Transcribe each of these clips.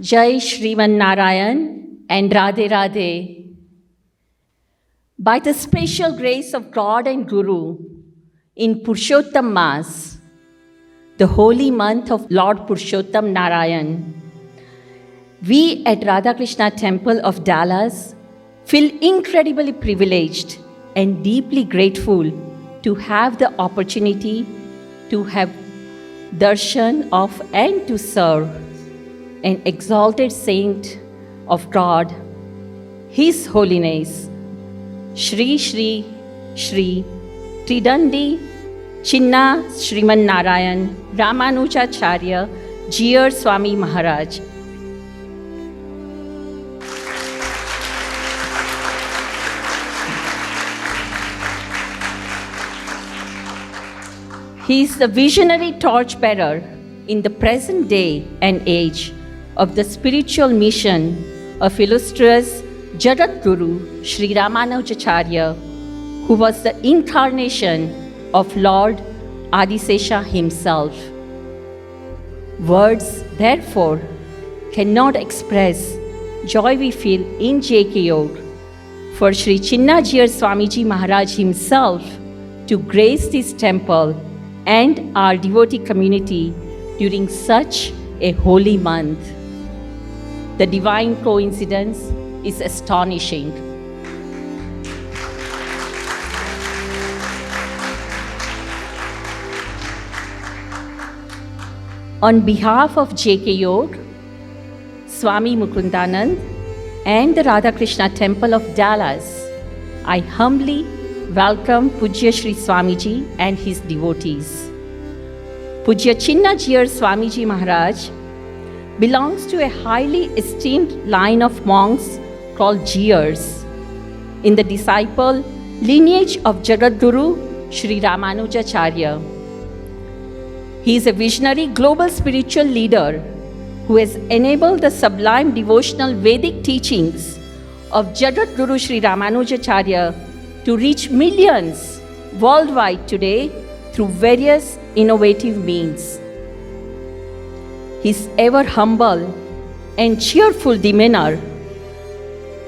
Jai Shriman Narayan and Radhe Radhe. By the special grace of God and Guru, in Purushottam Mass, the holy month of Lord Purushottam Narayan, we at Radha Krishna Temple of Dallas feel incredibly privileged and deeply grateful to have the opportunity to have darshan of and to serve an exalted saint of God, His Holiness, Shri Tridandi Chinna Sriman Narayan Ramanujacharya Jeeyar Swami Maharaj. He is the visionary torchbearer in the present day and age of the spiritual mission of illustrious Jagat Guru Sri Ramanujacharya, who was the incarnation of Lord Adisesha himself. Words, therefore, cannot express joy we feel in JKYog for Shri Chinna Jeeyar Swamiji Maharaj himself to grace this temple and our devotee community during such a holy month. The divine coincidence is astonishing. On behalf of JKYog, Swami Mukundananda, and the Radha Krishna Temple of Dallas, I humbly welcome Pujya Shri Swamiji and his devotees. Pujya Chinna Jeeyar Swamiji Maharaj belongs to a highly esteemed line of monks called Jeeyars in the disciple lineage of Jagadguru Sri Ramanujacharya. He is a visionary global spiritual leader who has enabled the sublime devotional Vedic teachings of Jagadguru Sri Ramanujacharya to reach millions worldwide today through various innovative means. His ever humble and cheerful demeanor,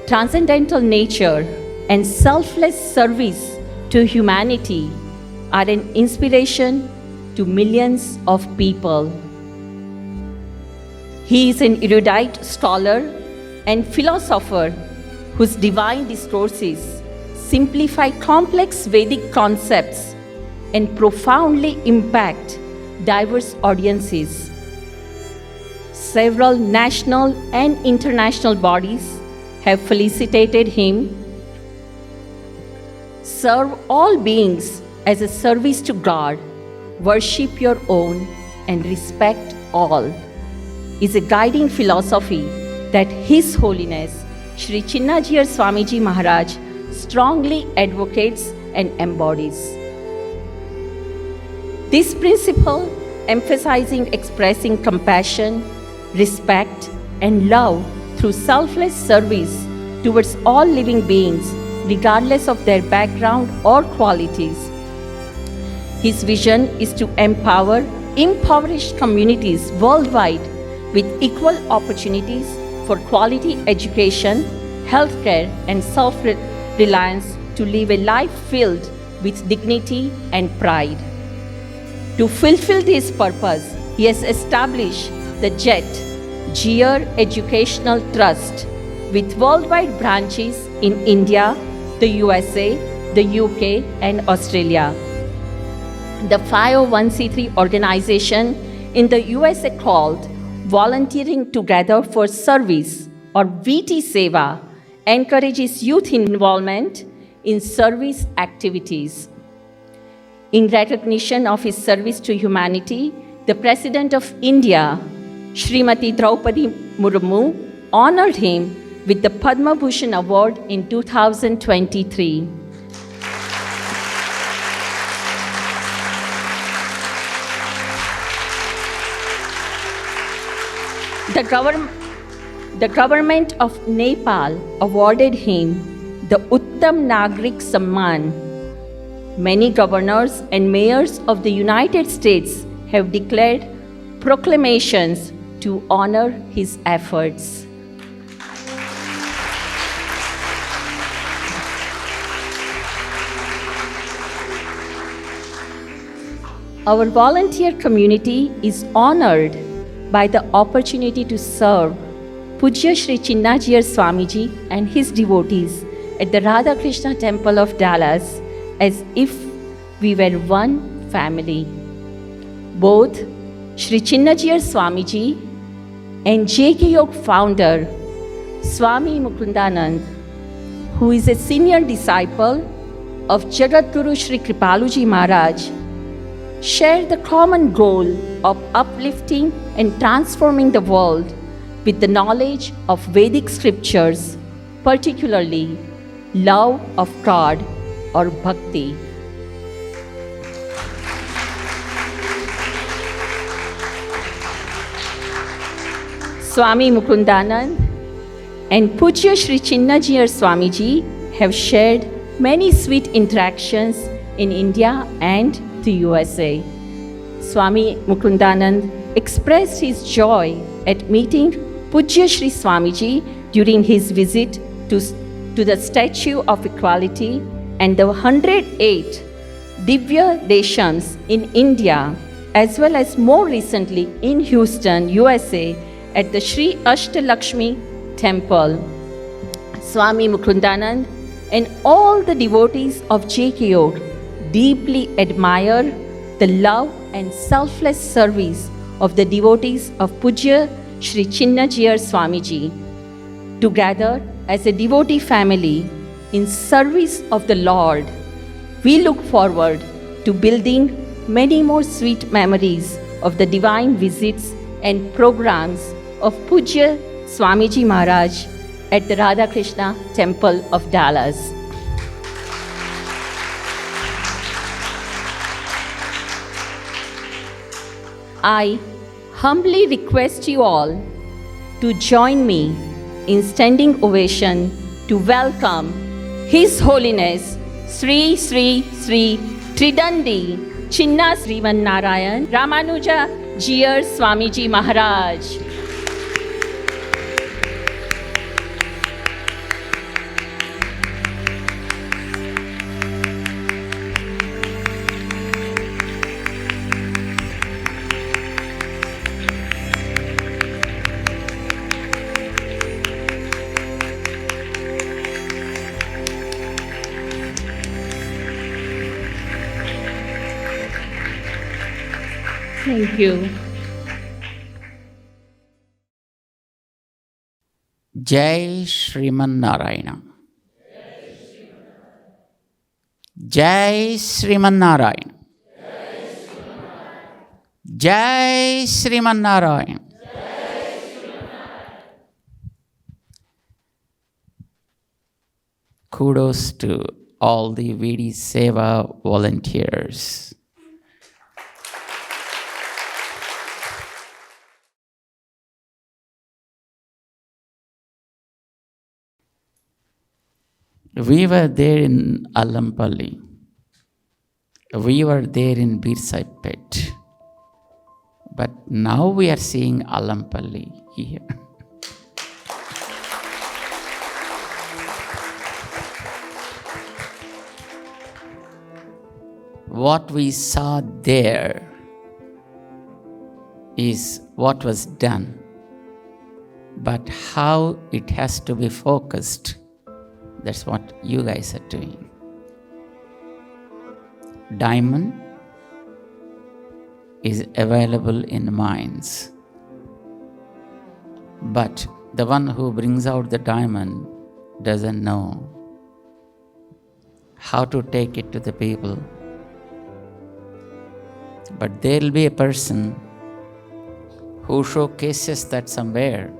transcendental nature, and selfless service to humanity are an inspiration to millions of people. He is an erudite scholar and philosopher whose divine discourses simplify complex Vedic concepts and profoundly impact diverse audiences. Several national and international bodies have felicitated him. Serve all beings as a service to God, worship your own, and respect all is a guiding philosophy that His Holiness Shri Chinna Jeeyar Swamiji Maharaj strongly advocates and embodies. This principle, emphasizing expressing compassion, respect, and love through selfless service towards all living beings, regardless of their background or qualities. His vision is to empower impoverished communities worldwide with equal opportunities for quality education, healthcare, and self-reliance to live a life filled with dignity and pride. To fulfill this purpose, he has established the Jeeyar Educational Trust with worldwide branches in India, the USA, the UK, and Australia. The 501c3 organization in the USA called Volunteering Together for Service, or VT Seva, encourages youth involvement in service activities. In recognition of his service to humanity, the President of India, Srimati Draupadi Murmu, honored him with the Padma Bhushan Award in 2023. The government of Nepal awarded him the Uttam Nagrik Samman. Many governors and mayors of the United States have declared proclamations to honor his efforts. Our volunteer community is honored by the opportunity to serve Pujya Shri Chinna Jeeyar Swamiji and his devotees at the Radha Krishna Temple of Dallas as if we were one family. Both Shri Chinna Jeeyar Swamiji and JKYog founder Swami Mukundananda, who is a senior disciple of Jagadguru Shri Kripaluji Maharaj, share the common goal of uplifting and transforming the world with the knowledge of Vedic scriptures, particularly love of God or bhakti. Swami Mukundananda and Pujya Shri Chinna Jeeyar Swamiji have shared many sweet interactions in India and the USA. Swami Mukundananda expressed his joy at meeting Pujya Shri Swamiji during his visit to the Statue of Equality and the 108 Divya Deshams in India, as well as more recently in Houston, USA at the Shri Ashtalakshmi Temple. Swami Mukundananda and all the devotees of JKYog deeply admire the love and selfless service of the devotees of Pujya Shri Chinna Jeeyar Swamiji. Together as a devotee family in service of the Lord, we look forward to building many more sweet memories of the divine visits and programs of Pujya Swamiji Maharaj at the Radha Krishna Temple of Dallas. I humbly request you all to join me in standing ovation to welcome His Holiness Sri Sri Sri Tridandi Chinna Sriman Narayan Ramanuja Jeeyar Swamiji Maharaj. Thank you. Jai Shriman Narayana. Jai Shriman Narayana. Jai Shriman Narayana. Kudos to all the VT Seva volunteers. We were there in Allampalli. We were there in Birsaipet. But now we are seeing Allampalli here. What we saw there is what was done. But how it has to be focused, that's what you guys are doing. Diamond is available in mines. But the one who brings out the diamond doesn't know how to take it to the people. But there will be a person who showcases that somewhere,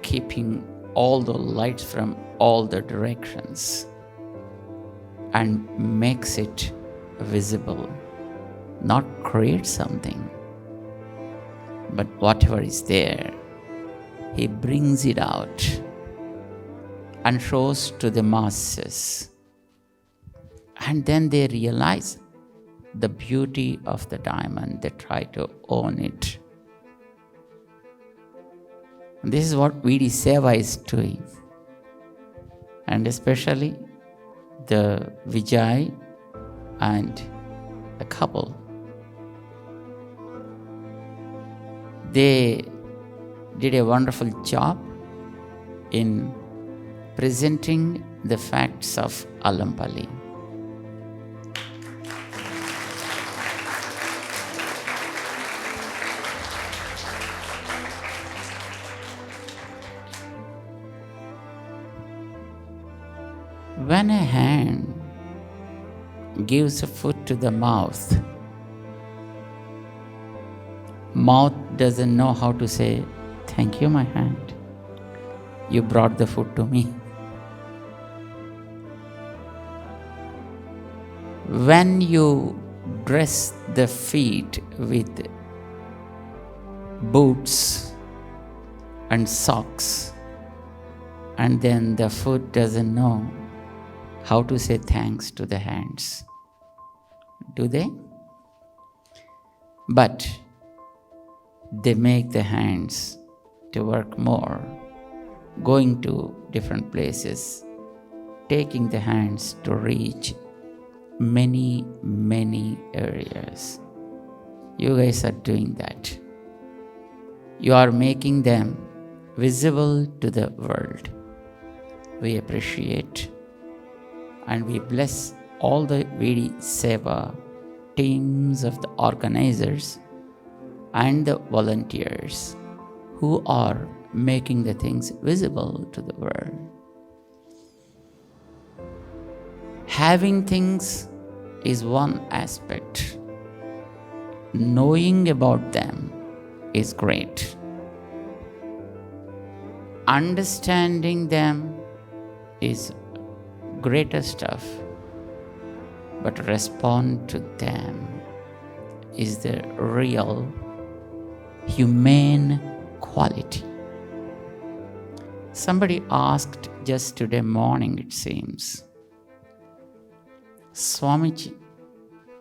keeping all the lights from all the directions and makes it visible, not create something, but whatever is there, he brings it out and shows to the masses. And then they realize the beauty of the diamond, they try to own it. This is what VT Seva is doing. And especially the Vijay and the couple. They did a wonderful job in presenting the facts of Alampalli. When a hand gives a food to the mouth doesn't know how to say, "Thank you, my hand. You brought the food to me." When you dress the feet with boots and socks, and then the foot doesn't know how to say thanks to the hands, do they? But they make the hands to work more, going to different places, taking the hands to reach many, many areas. You guys are doing that. You are making them visible to the world. We appreciate and we bless all the VT Seva teams of the organizers and the volunteers who are making the things visible to the world. Having things is one aspect. Knowing about them is great. Understanding them is greater stuff, but respond to them is the real humane quality. Somebody asked just today morning, it seems, "Swamiji,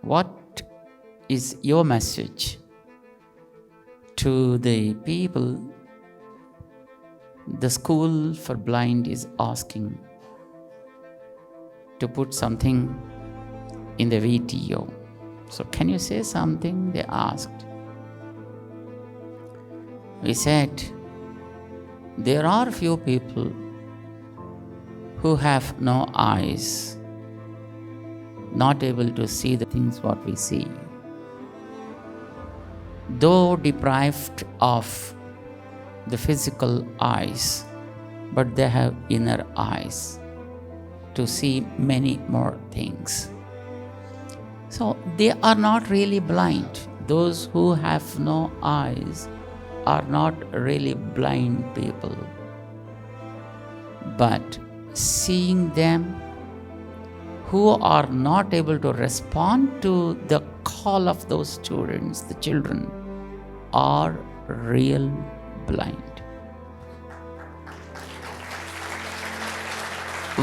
what is your message to the people the school for blind is asking to put something in the VTO? So can you say something?" They asked. We said, there are few people who have no eyes, not able to see the things what we see. Though deprived of the physical eyes, but they have inner eyes to see many more things. So they are not really blind. Those who have no eyes are not really blind people. But seeing them who are not able to respond to the call of those students, the children, are real blind.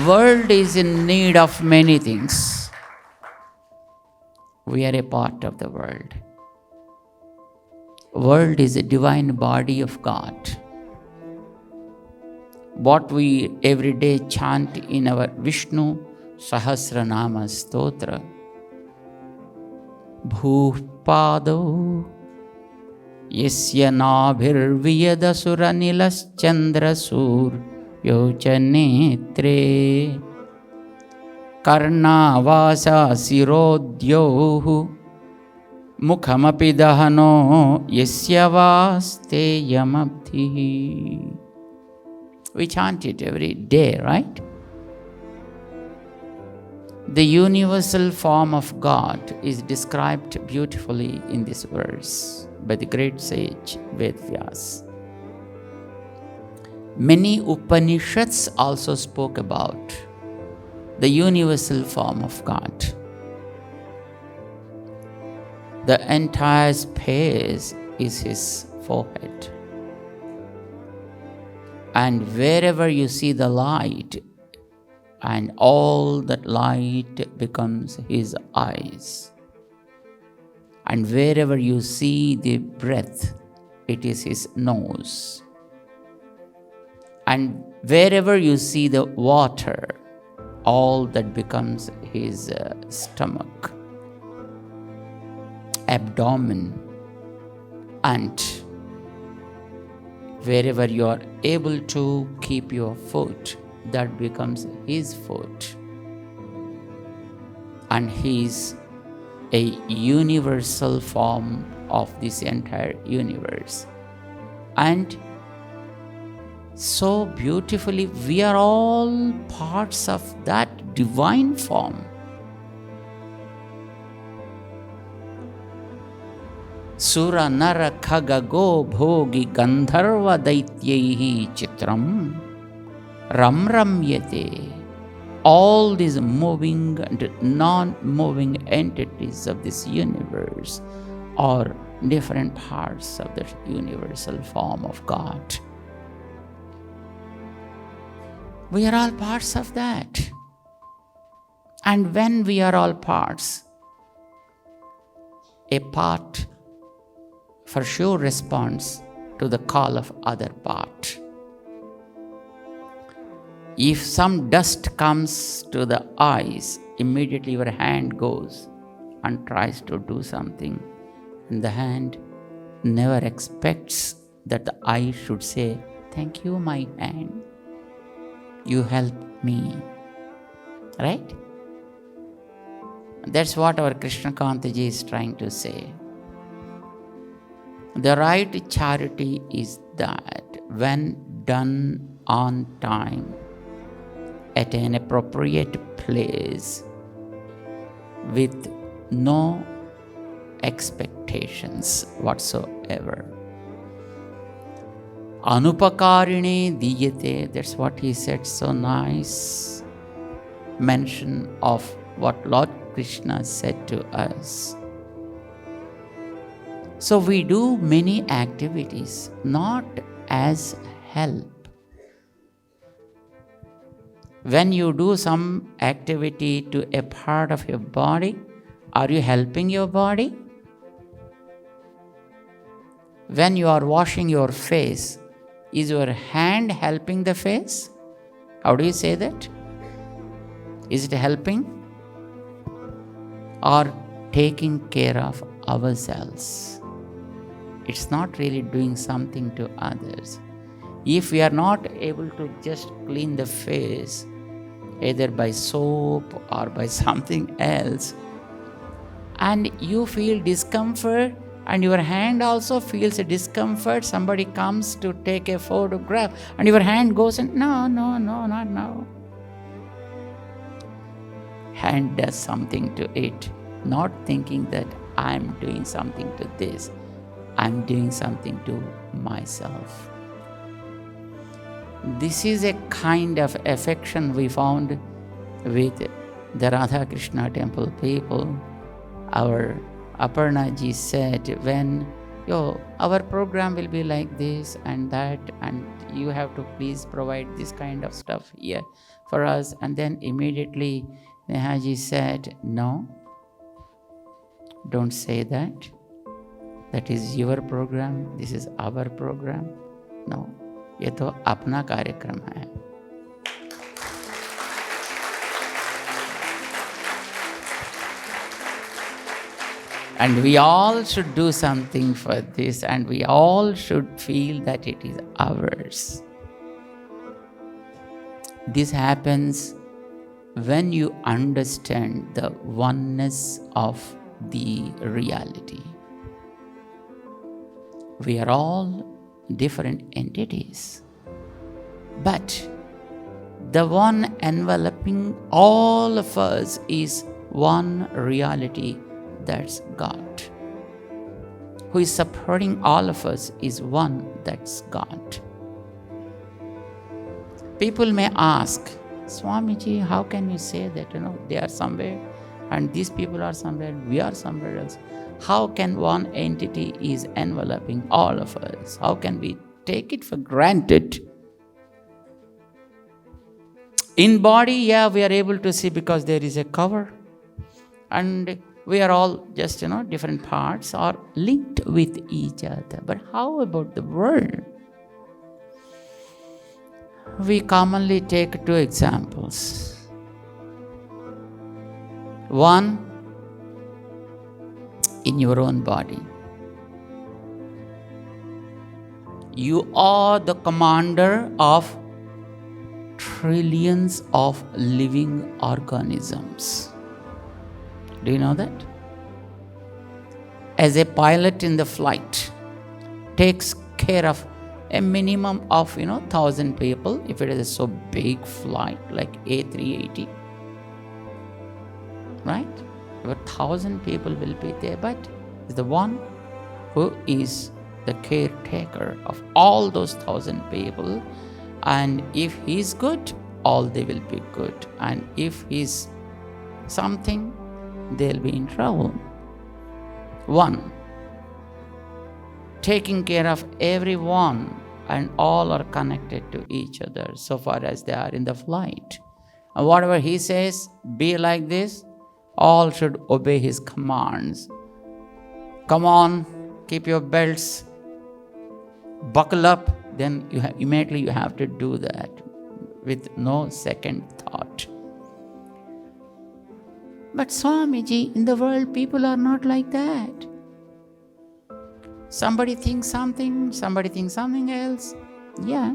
World is in need of many things. We are a part of the world. World is a divine body of God. What we every day chant in our Vishnu Sahasranama Stotra, Bhupado Yasya Nabhirviyadasura Nilaschandrasur Yochanetre Karnavasa Sirodyohu Mukhamapi Dahano Yasya Vasteyamabdhi. We chant it every day, right? The universal form of God is described beautifully in this verse by the great sage Vedvyas. Many Upanishads also spoke about the universal form of God. The entire space is his forehead. And wherever you see the light, and all that light becomes his eyes. And wherever you see the breath, it is his nose. And wherever you see the water, all that becomes his stomach, abdomen, and wherever you are able to keep your foot, that becomes his foot. And he is a universal form of this entire universe. And so beautifully, we are all parts of that divine form. Sura nara khaga go bhogi gandharva daityaihi chitram ram ramyate. All these moving and non-moving entities of this universe are different parts of the universal form of God. We are all parts of that. And when we are all parts, a part for sure responds to the call of other part. If some dust comes to the eyes, immediately your hand goes and tries to do something. And the hand never expects that the eye should say, "Thank you, my hand. You helped me." Right? That's what our Krishna Kantaji is trying to say. The right charity is that when done on time, at an appropriate place, with no expectations whatsoever. Anupakarine diyate, that's what he said, so nice mention of what Lord Krishna said to us. So we do many activities not as help. When you do some activity to a part of your body, are you helping your body? When you are washing your face, is your hand helping the face? How do you say that? Is it helping? Or taking care of ourselves? It's not really doing something to others. If we are not able to just clean the face, either by soap or by something else, and you feel discomfort, and your hand also feels a discomfort, somebody comes to take a photograph, and your hand goes and, no, not now. Hand does something to it, not thinking that I'm doing something to this, I'm doing something to myself. This is a kind of affection we found with the Radha Krishna Temple people. Our Aparna ji said, when our program will be like this and that, and you have to please provide this kind of stuff here for us. And then immediately Nehaji said, no, don't say that. That is your program, this is our program. No, ये तो अपना कार्यक्रम है. And we all should do something for this, and we all should feel that it is ours. This happens when you understand the oneness of the reality. We are all different entities, but the one enveloping all of us is one reality, that's God. Who is supporting all of us is one, that's God. People may ask, Swamiji, how can you say that, they are somewhere and these people are somewhere, we are somewhere else? How can one entity is enveloping all of us? How can we take it for granted? In body, we are able to see because there is a cover. And we are all just, different parts are linked with each other. But how about the world? We commonly take two examples. One, in your own body. You are the commander of trillions of living organisms. Do you know that? As a pilot in the flight, takes care of a minimum of 1,000 people if it is a so big flight like A380, right? About 1,000 people will be there, but the one who is the caretaker of all those 1,000 people, and if he's good, all they will be good, and if he's something, they'll be in trouble. One, taking care of everyone, and all are connected to each other so far as they are in the flight. And whatever he says, be like this, all should obey his commands. Come on, keep your belts, buckle up, then immediately you have to do that with no second thought. But Swamiji, in the world, people are not like that. Somebody thinks something, somebody thinks something else. Yeah,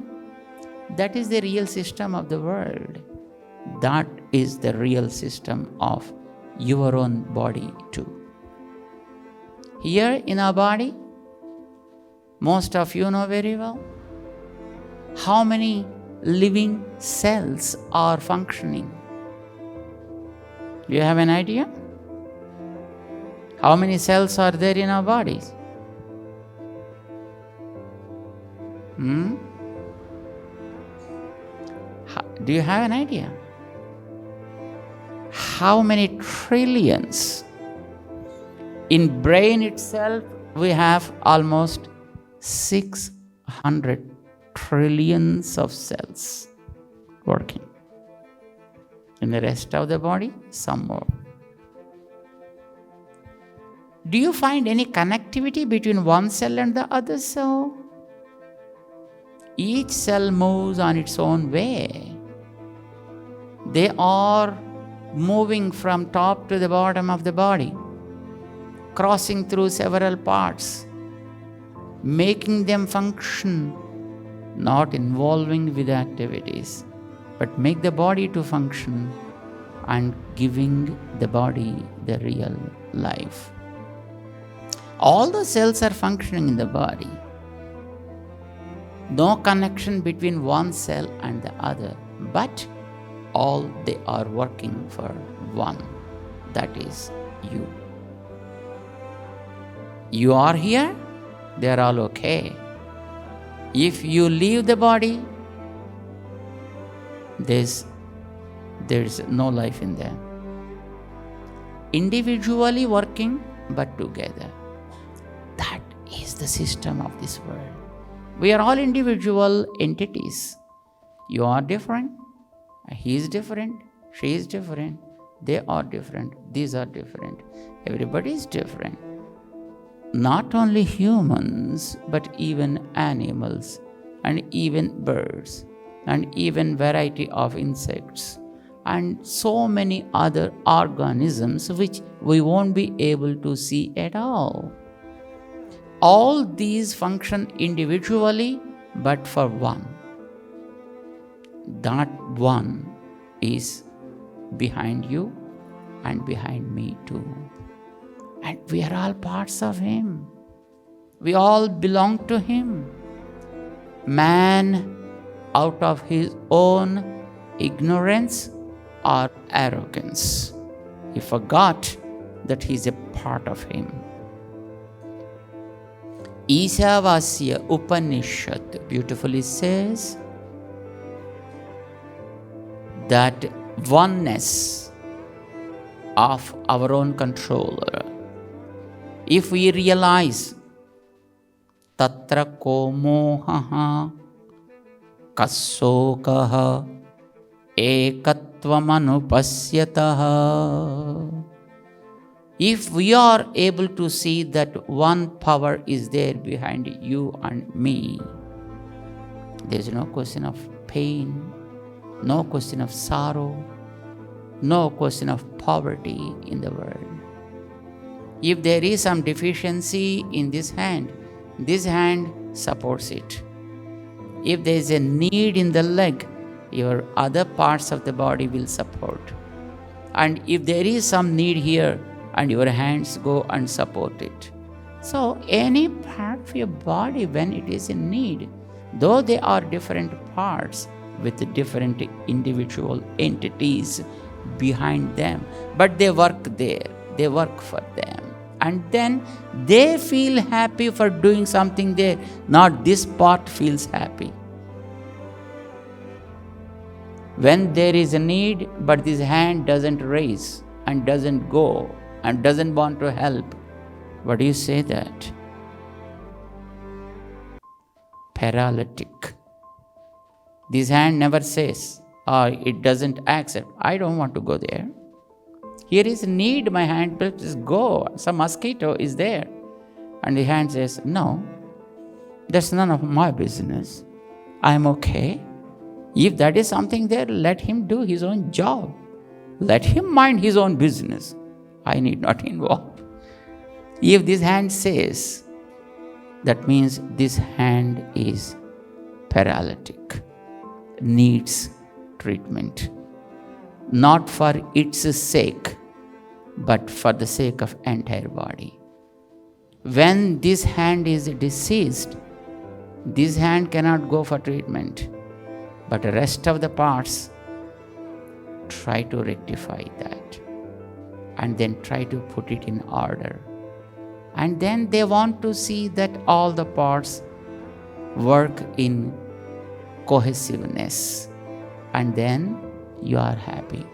that is the real system of the world. That is the real system of your own body too. Here in our body, most of you know very well, how many living cells are functioning. Do you have an idea? How many cells are there in our bodies? Do you have an idea? How many trillions? In brain itself, we have almost 600 trillions of cells working. In the rest of the body, some more. Do you find any connectivity between one cell and the other cell? Each cell moves on its own way. They are moving from top to the bottom of the body, crossing through several parts, making them function, not involving with activities, but make the body to function and giving the body the real life. All the cells are functioning in the body. No connection between one cell and the other, but all they are working for one, that is you. You are here, they are all okay. If you leave the body, there's no life in them. Individually working, but together. That is the system of this world. We are all individual entities. You are different, he is different, she is different, they are different, these are different. Everybody is different. Not only humans, but even animals, and even birds, and even variety of insects, and so many other organisms which we won't be able to see at all. All these function individually, but for one. That one is behind you and behind me too. And we are all parts of him. We all belong to him. Man, out of his own ignorance or arrogance, he forgot that he is a part of him. Isavasya Upanishad beautifully says that oneness of our own controller, if we realize tatra ko mohaha kasokaha ekatvamanupashyataha, if we are able to see that one power is there behind you and me, there is no question of pain, no question of sorrow, no question of poverty in the world. If there is some deficiency in this hand supports it. If there is a need in the leg, your other parts of the body will support. And if there is some need here, and your hands go and support it. So any part of your body, when it is in need, though they are different parts with different individual entities behind them, but they work there, they work for them. And then they feel happy for doing something there, not this part feels happy. When there is a need, but this hand doesn't raise and doesn't go and doesn't want to help, what do you say that? Paralytic. This hand never says, or it doesn't accept, I don't want to go there. Here is need, my hand, please go. Some mosquito is there. And the hand says, no, that's none of my business. I am okay. If that is something there, let him do his own job. Let him mind his own business. I need not involve. If this hand says, that means this hand is paralytic, needs treatment. Not for its sake, but for the sake of entire body. When this hand is deceased, this hand cannot go for treatment, but the rest of the parts try to rectify that and then try to put it in order. And then they want to see that all the parts work in cohesiveness, and then you are happy.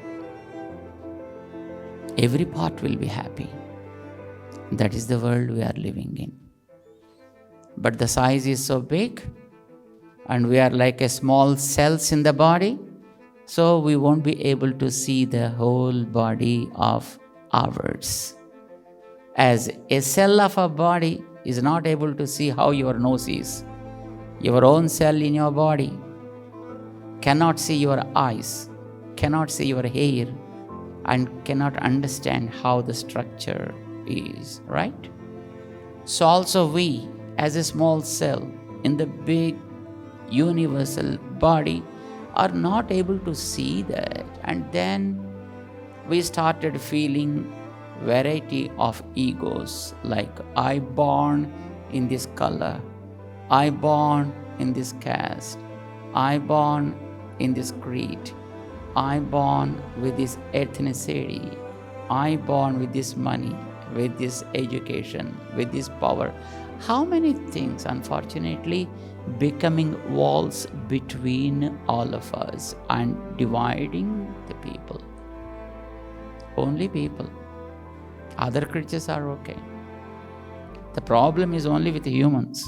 Every part will be happy. That is the world we are living in. But the size is so big, and we are like a small cells in the body, so we won't be able to see the whole body of ours. As a cell of a body is not able to see how your nose is, your own cell in your body cannot see your eyes, cannot see your hair, and cannot understand how the structure is, right? So also we, as a small cell in the big universal body, are not able to see that. And then we started feeling variety of egos, like I born in this color, I born in this caste, I born in this creed, I born with this ethnicity, I born with this money, with this education, with this power. How many things, unfortunately, becoming walls between all of us and dividing the people. Only people. Other creatures are okay. The problem is only with the humans.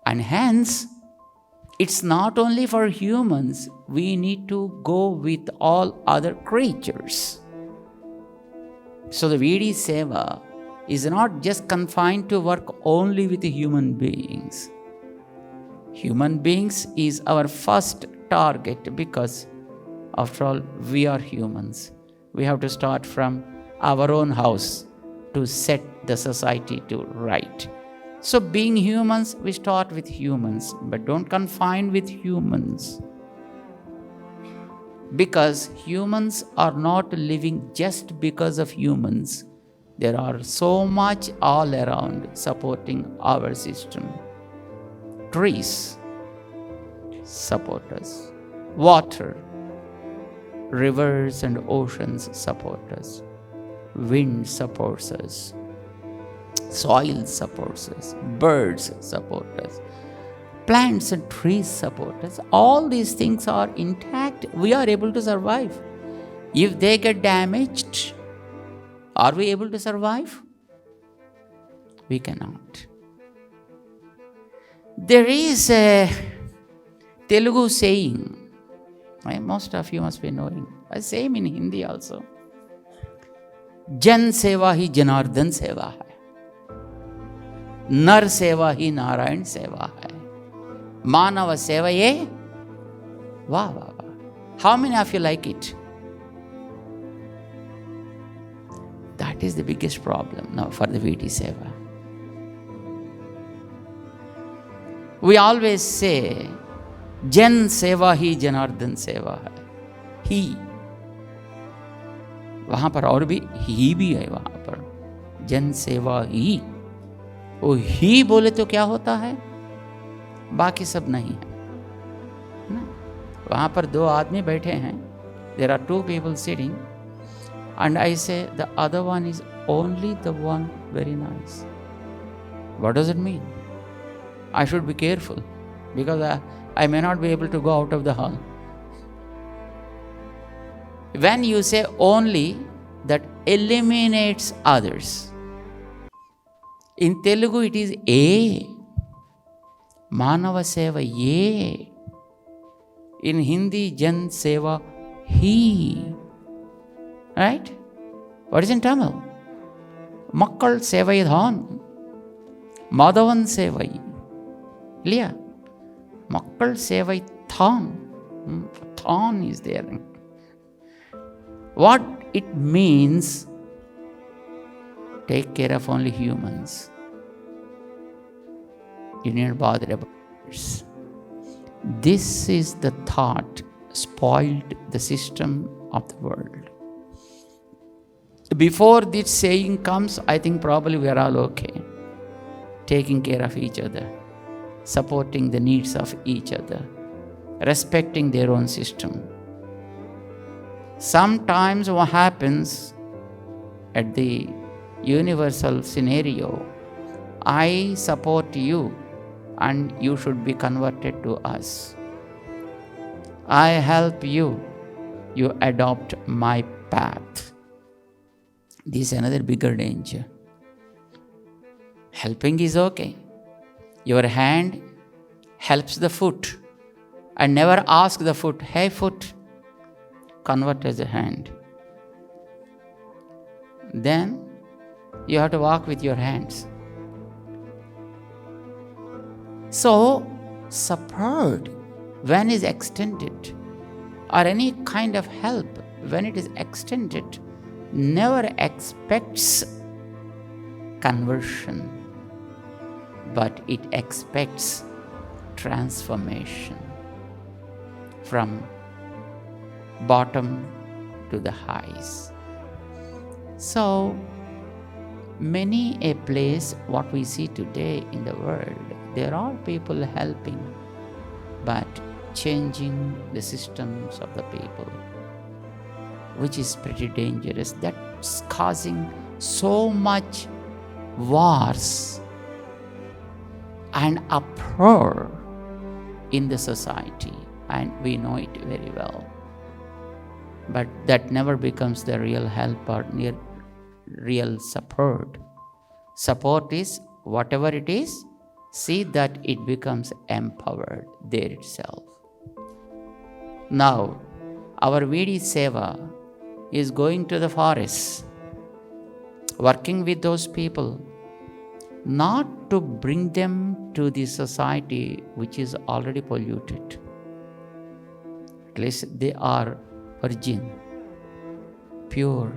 And hence, it's not only for humans, we need to go with all other creatures. So the VT Seva is not just confined to work only with the human beings. Human beings is our first target because, after all, we are humans. We have to start from our own house to set the society to right. So being humans, we start with humans, but don't confine with humans. Because humans are not living just because of humans. There are so much all around supporting our system. Trees support us. Water, rivers and oceans support us. Wind supports us. Soil supports us. Birds support us. Plants and trees support us. All these things are intact. We are able to survive. If they get damaged, are we able to survive? We cannot. There is a Telugu saying, most of you must be knowing, a same in Hindi also. Jan seva hi Janardhan seva hai. Nar seva hi Narayan seva hai. Manava seva ye Wow, wow, wow. How many of you like it? That is the biggest problem now for the VT Seva. We always say, Jan Seva hi Janardhan Seva hai. He. वहाँ पर और भी ही भी है वहाँ पर. जन सेवा ही. वो ही बोले तो क्या होता है? बाकी सब नहीं है ना. वहाँ पर दो आदमी बैठे हैं. There are two people sitting. And I say the other one is only the one very nice. What does it mean? I should be careful because I may not be able to go out of the hall. When you say only, that eliminates others. In Telugu it is A. Manava Seva Ye. In Hindi, Jan Seva He. Right? What is in Tamil? Makkal Sevai Dhan. Madhavan Sevai. Liya. Makkal Sevai Than. Than is there. What it means, take care of only humans. You need not bother about others. This is the thought spoiled the system of the world. Before this saying comes, I think probably we are all okay. Taking care of each other, supporting the needs of each other, respecting their own system. Sometimes what happens at the universal scenario, I support you and you should be converted to us. I help you, you adopt my path. This is another bigger danger. Helping is okay. Your hand helps the foot and never ask the foot, hey foot, convert as a hand. Then you have to walk with your hands. So, support when is extended, or any kind of help when it is extended, never expects conversion, but it expects transformation from bottom to the highs. So, many a place what we see today in the world, there are people helping, but changing the systems of the people, which is pretty dangerous. That's causing so much wars and uproar in the society, and we know it very well. But that never becomes the real help or real support. Support is whatever it is, see that it becomes empowered there itself. Now, our VT Seva is going to the forests, working with those people, not to bring them to the society which is already polluted. At least they are virgin, pure,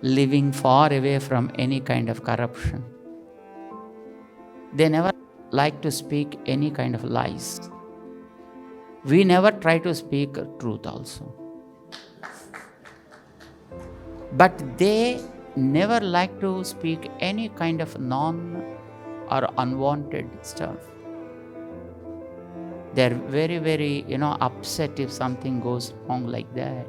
living far away from any kind of corruption. They never like to speak any kind of lies. We never try to speak truth also. But they never like to speak any kind of non or unwanted stuff. They're very, very, upset if something goes wrong like that.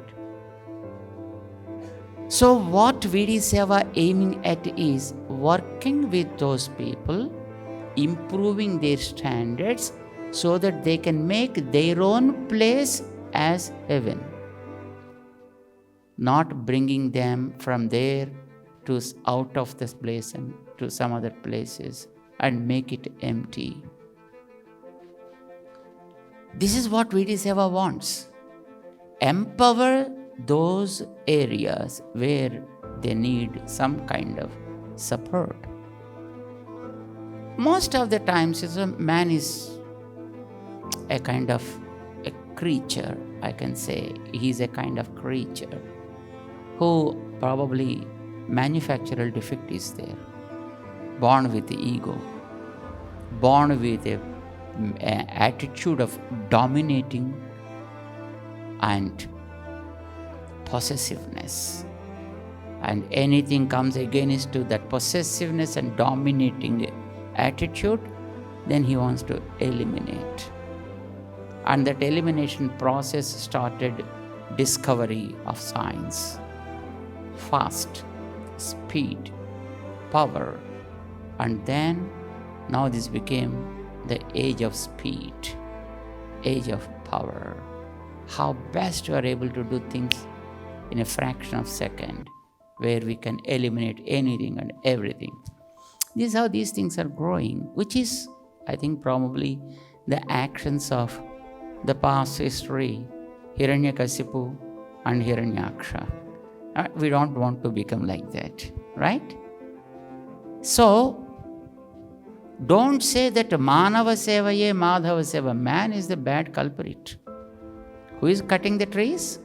So what VT Seva aiming at is working with those people, improving their standards so that they can make their own place as heaven. Not bringing them from there to out of this place and to some other places and make it empty. This is what VT Seva wants. Empower those areas where they need some kind of support. Most of the times, man is a kind of a creature, I can say. He's a kind of creature who probably manufactural defect is there. Born with the ego, born with an attitude of dominating and possessiveness. And anything comes against to that possessiveness and dominating attitude, then he wants to eliminate. And that elimination process started discovery of science, fast, speed, power, and then now this became the age of speed, age of power. How best we are able to do things in a fraction of a second, where we can eliminate anything and everything. This is how these things are growing, which is, I think, probably the actions of the past history, Hiranyakasipu and Hiranyaksha. We don't want to become like that, right? So, don't say that Manava Sevaye Madhava Seva. Man is the bad culprit. Who is cutting the trees?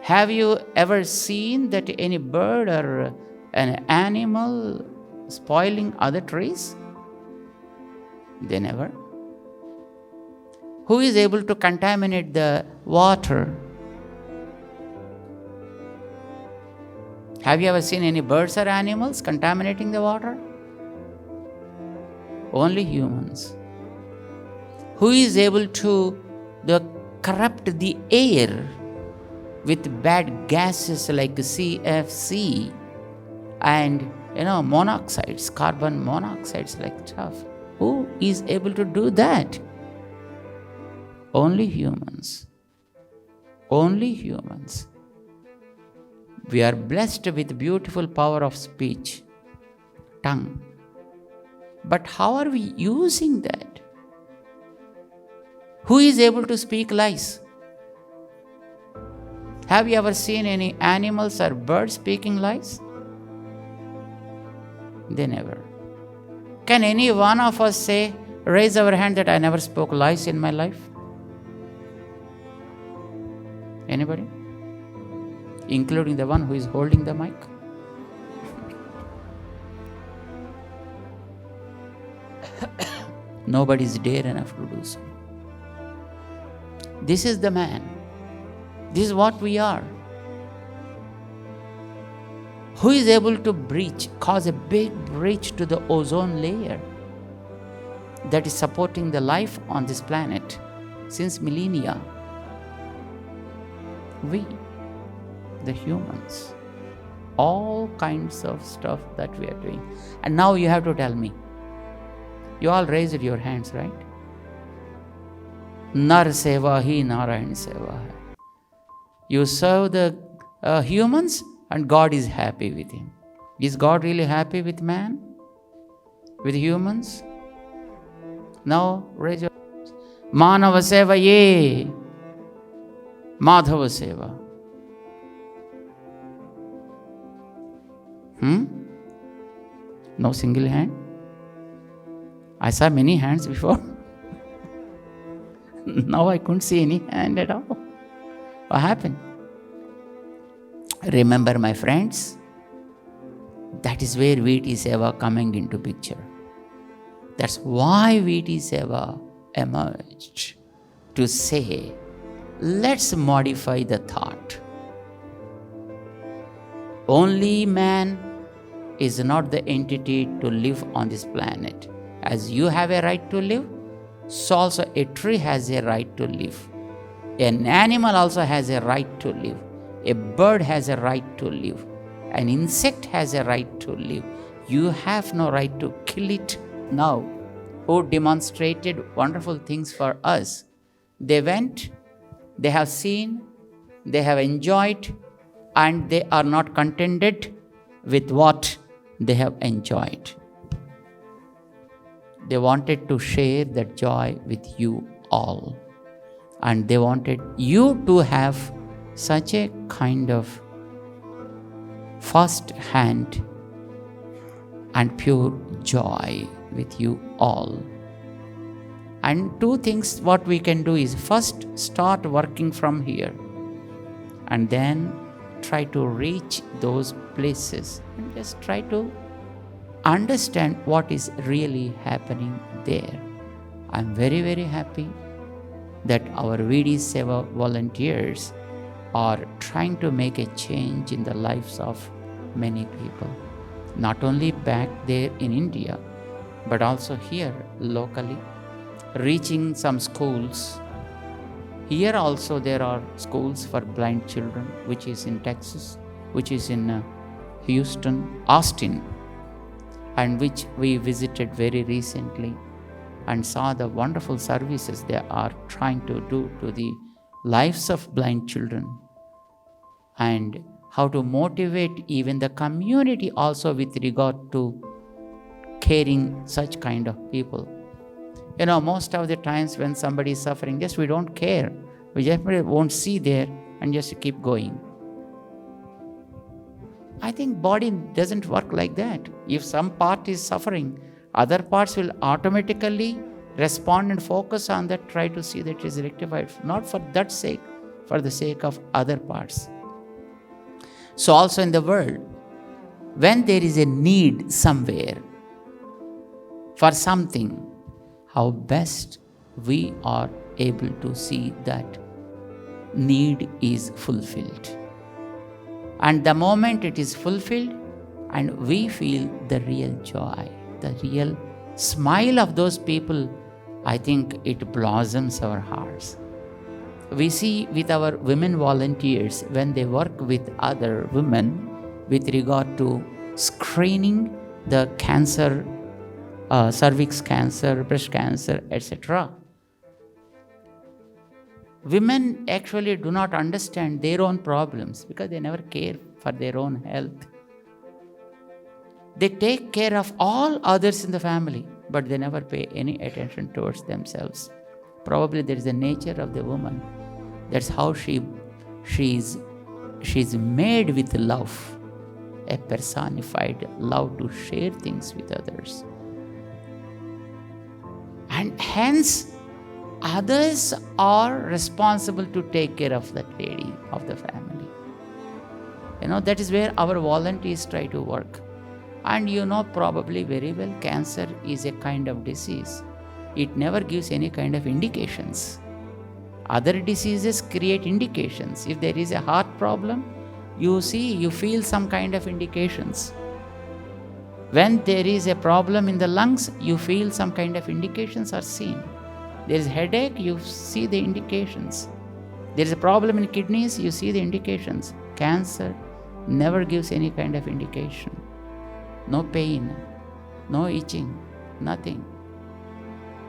Have you ever seen that any bird or an animal spoiling other trees? They never. Who is able to contaminate the water? Have you ever seen any birds or animals contaminating the water? Only humans. Who is able to corrupt the air with bad gases like CFC and monoxides, carbon monoxides like stuff? Who is able to do that? Only humans. Only humans. We are blessed with beautiful power of speech, tongue. But how are we using that? Who is able to speak lies? Have you ever seen any animals or birds speaking lies? They never. Can any one of us say, raise our hand, that I never spoke lies in my life? Anybody? Including the one who is holding the mic? Nobody is dare enough to do so. This is the man. This is what we are. Who is able to cause a big breach to the ozone layer that is supporting the life on this planet since millennia? We, the humans. All kinds of stuff that we are doing. And now you have to tell me. You all raised your hands, right? Nar seva hi Narayan seva hai. You serve the humans and God is happy with him. Is God really happy with man? With humans? Now raise your hands. Manava seva ye. Madhava seva. No single hand? I saw many hands before. Now I couldn't see any hand at all. What happened? Remember, my friends, that is where VT Seva coming into picture. That's why VT Seva emerged to say, let's modify the thought. Only man is not the entity to live on this planet. As you have a right to live, so also a tree has a right to live. An animal also has a right to live. A bird has a right to live. An insect has a right to live. You have no right to kill it. Now, who demonstrated wonderful things for us? They went, they have seen, they have enjoyed, and they are not contented with what they have enjoyed. They wanted to share that joy with you all. And they wanted you to have such a kind of first-hand and pure joy with you all. And two things what we can do is first start working from here and then try to reach those places and just try to understand what is really happening there. I'm very, very happy that our VT Seva volunteers are trying to make a change in the lives of many people, not only back there in India, but also here locally, reaching some schools. Here also there are schools for blind children, which is in Texas, which is in Houston, Austin, and which we visited very recently and saw the wonderful services they are trying to do to the lives of blind children, and how to motivate even the community also with regard to caring such kind of people. Most of the times when somebody is suffering, just we don't care. We just won't see there and just keep going. I think body doesn't work like that. If some part is suffering, other parts will automatically respond and focus on that, try to see that it is rectified. Not for that sake, for the sake of other parts. So also in the world, when there is a need somewhere for something, how best we are able to see that need is fulfilled. And the moment it is fulfilled and we feel the real joy, the real smile of those people, I think it blossoms our hearts. We see with our women volunteers when they work with other women with regard to screening the cancer, cervix cancer, breast cancer, etc. Women actually do not understand their own problems because they never care for their own health. They take care of all others in the family, but they never pay any attention towards themselves. Probably there is a nature of the woman. That's how she's made with love, a personified love to share things with others. And hence, others are responsible to take care of that lady, of the family. That is where our volunteers try to work. And probably very well, cancer is a kind of disease. It never gives any kind of indications. Other diseases create indications. If there is a heart problem, you feel some kind of indications. When there is a problem in the lungs, you feel some kind of indications are seen. There is headache, you see the indications. There is a problem in kidneys, you see the indications. Cancer never gives any kind of indication. No pain, no itching, nothing.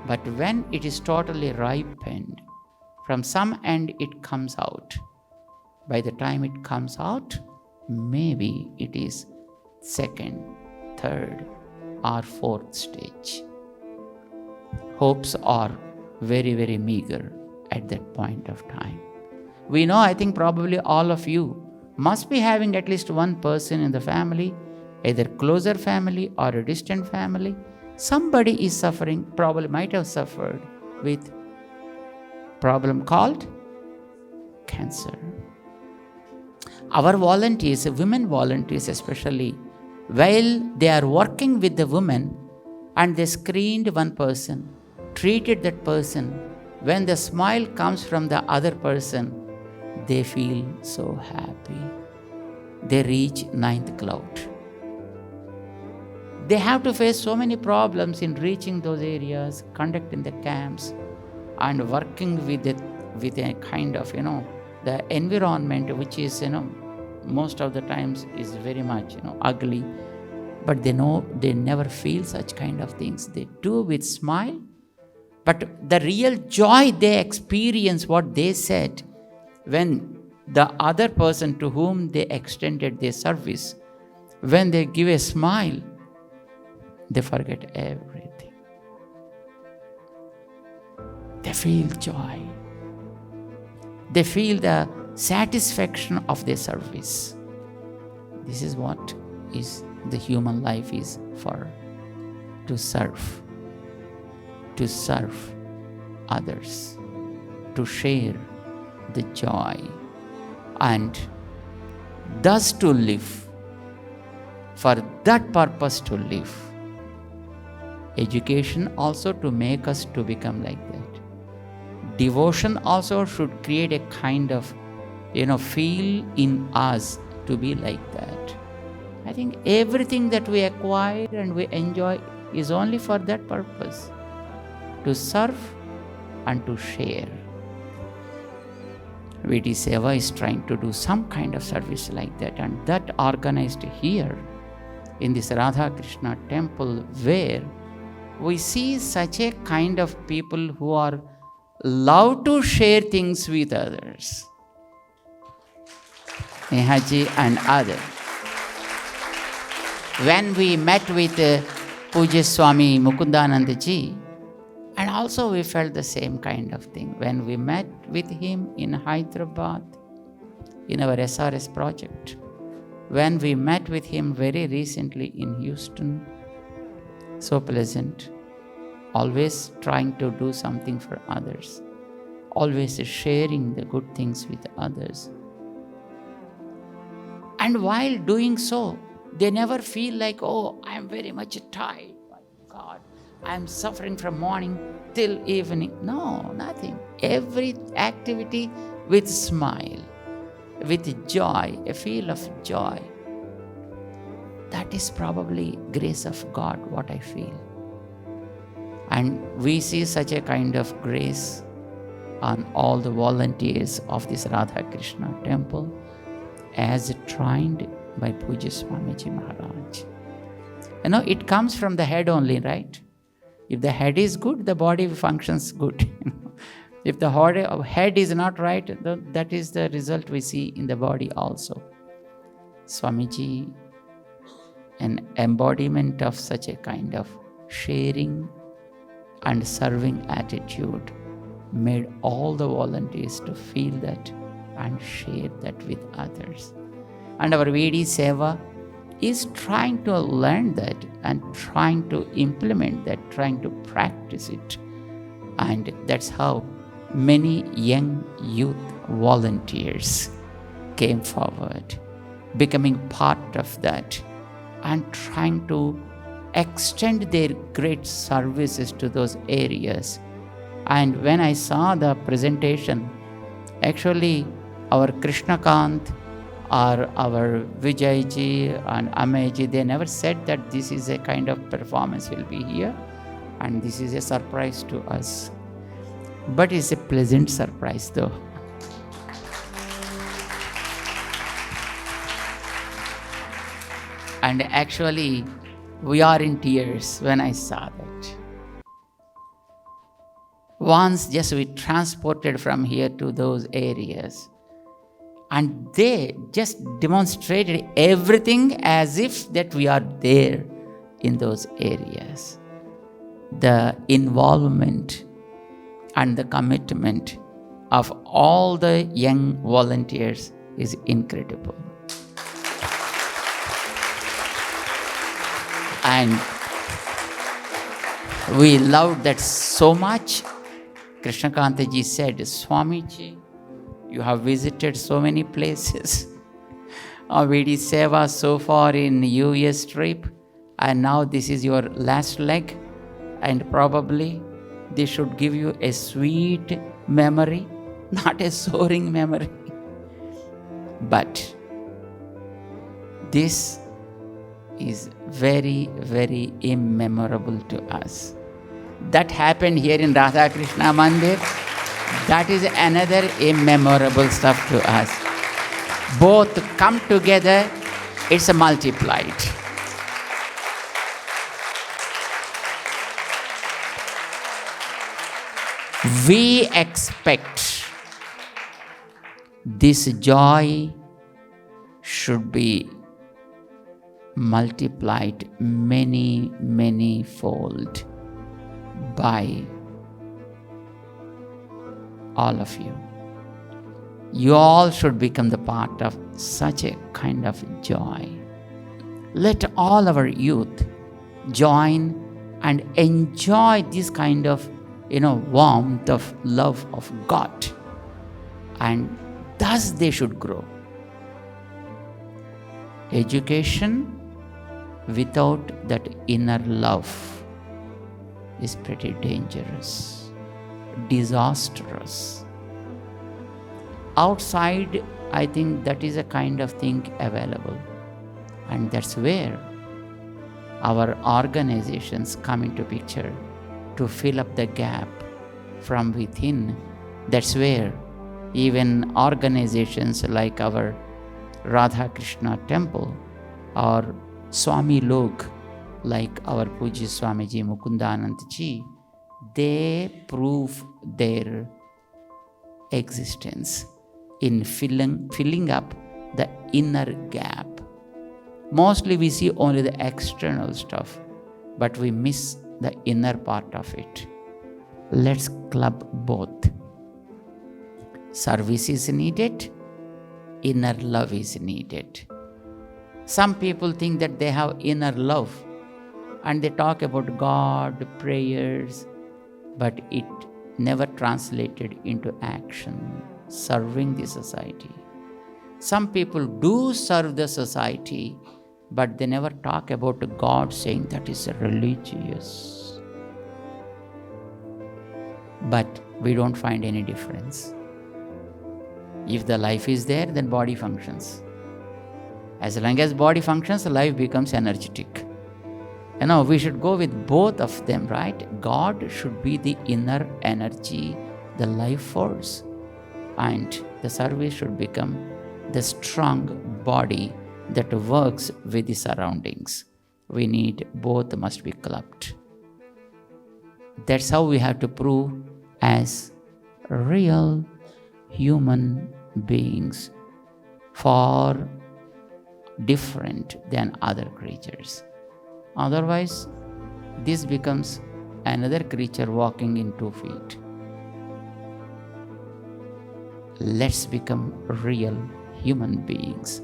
But when it is totally ripened, from some end it comes out. By the time it comes out, maybe it is second, third, or fourth stage. Hopes are very, very meager at that point of time. We know, I think probably all of you must be having at least one person in the family, either closer family or a distant family. Somebody is suffering, probably might have suffered with problem called cancer. Our volunteers, women volunteers especially, while they are working with the women and they screened one person, treated that person, when the smile comes from the other person, they feel so happy. They reach 9th cloud. They have to face so many problems in reaching those areas, conducting the camps, and working with a kind of, the environment which is, most of the times is very much, ugly. But they know they never feel such kind of things. They do with smile. But the real joy they experience, what they said, when the other person to whom they extended their service, when they give a smile, they forget everything. They feel joy. They feel the satisfaction of their service. This is what is the human life is for. To serve. To serve others, to share the joy, and thus to live, for that purpose to live. Education also to make us to become like that. Devotion also should create a kind of, feel in us to be like that. I think everything that we acquire and we enjoy is only for that purpose, to serve and to share. VT Seva is trying to do some kind of service like that, and that organized here in this Radha Krishna Temple, where we see such a kind of people who are love to share things with others. Nehaji and others. When we met with Puja Swami Mukundananda ji, and also we felt the same kind of thing. When we met with him in Hyderabad, in our SRS project, when we met with him very recently in Houston, so pleasant, always trying to do something for others, always sharing the good things with others. And while doing so, they never feel like, oh, I'm very much tired. My God, I'm suffering from morning till evening. No, nothing. Every activity with smile, with joy, a feel of joy. That is probably grace of God, what I feel. And we see such a kind of grace on all the volunteers of this Radha Krishna Temple, as trained by Puja Swamiji Maharaj. It comes from the head only, right? If the head is good, the body functions good. If the head is not right, that is the result we see in the body also. Swamiji, an embodiment of such a kind of sharing and serving attitude, made all the volunteers to feel that and share that with others. And our VT Seva is trying to learn that and trying to implement that, trying to practice it. And that's how many young youth volunteers came forward, becoming part of that and trying to extend their great services to those areas. And when I saw the presentation, actually our Krishnakant or our Vijayji and Amayji, they never said that this is a kind of performance will be here and this is a surprise to us. But it's a pleasant surprise though. And actually, we are in tears when I saw that. Once just we transported from here to those areas, and they just demonstrated everything as if that we are there in those areas. The involvement and the commitment of all the young volunteers is incredible. And we loved that so much. Krishnakanta ji said, Swamiji, you have visited so many places. VT Seva so far in US trip, and now this is your last leg, and probably this should give you a sweet memory, not a soaring memory. But this is very, very immemorable to us. That happened here in Radha Krishna Mandir. That is another immemorable stuff to us. Both come together, it's multiplied. We expect this joy should be multiplied many, many fold by all of you. You all should become the part of such a kind of joy. Let all our youth join and enjoy this kind of warmth of love of God, and thus they should grow. Education without that inner love is pretty dangerous, disastrous. Outside, I think that is a kind of thing available, and that's where our organizations come into picture to fill up the gap from within. That's where even organizations like our Radha Krishna Temple or Swami Log, like our Puji Swamiji Mukundananda ji, they prove their existence in filling up the inner gap. Mostly we see only the external stuff, but we miss the inner part of it. Let's club both. Service is needed, inner love is needed. Some people think that they have inner love and they talk about God, prayers, but it never translated into action, serving the society. Some people do serve the society, but they never talk about God, saying that is religious. But we don't find any difference. If the life is there, then body functions. As long as body functions, life becomes energetic. We should go with both of them, right? God should be the inner energy, the life force, and the service should become the strong body that works with the surroundings. We need both, must be clubbed. That's how we have to prove as real human beings, far different than other creatures. Otherwise, this becomes another creature walking in 2 feet. Let's become real human beings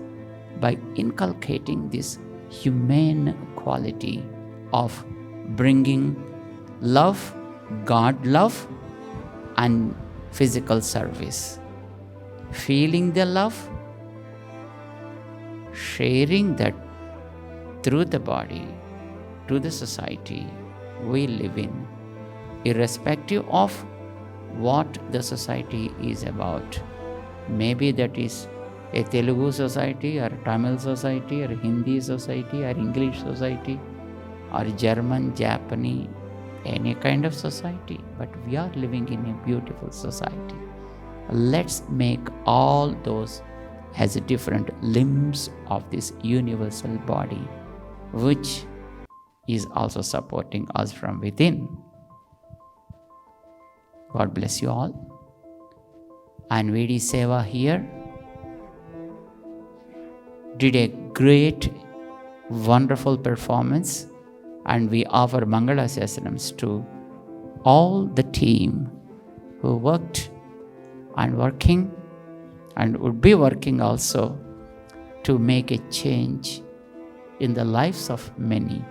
by inculcating this humane quality of bringing love, God love, and physical service. Feeling the love, sharing that through the body to the society we live in, irrespective of what the society is about. Maybe that is a Telugu society or Tamil society or Hindi society or English society or German, Japanese, any kind of society. But we are living in a beautiful society. Let's make all those as different limbs of this universal body, which is also supporting us from within. God bless you all. And VT Seva here did a great, wonderful performance, and we offer Mangala Sasanams to all the team who worked and working and would be working also to make a change in the lives of many.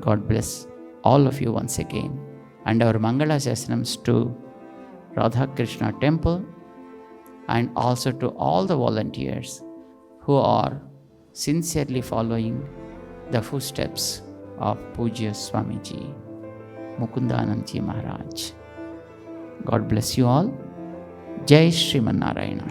God bless all of you once again. And our Mangala Sasanams to Radha Krishna Temple and also to all the volunteers who are sincerely following the footsteps of Pujya Swamiji, Mukundananda Ji Maharaj. God bless you all. Jai Sriman Narayana.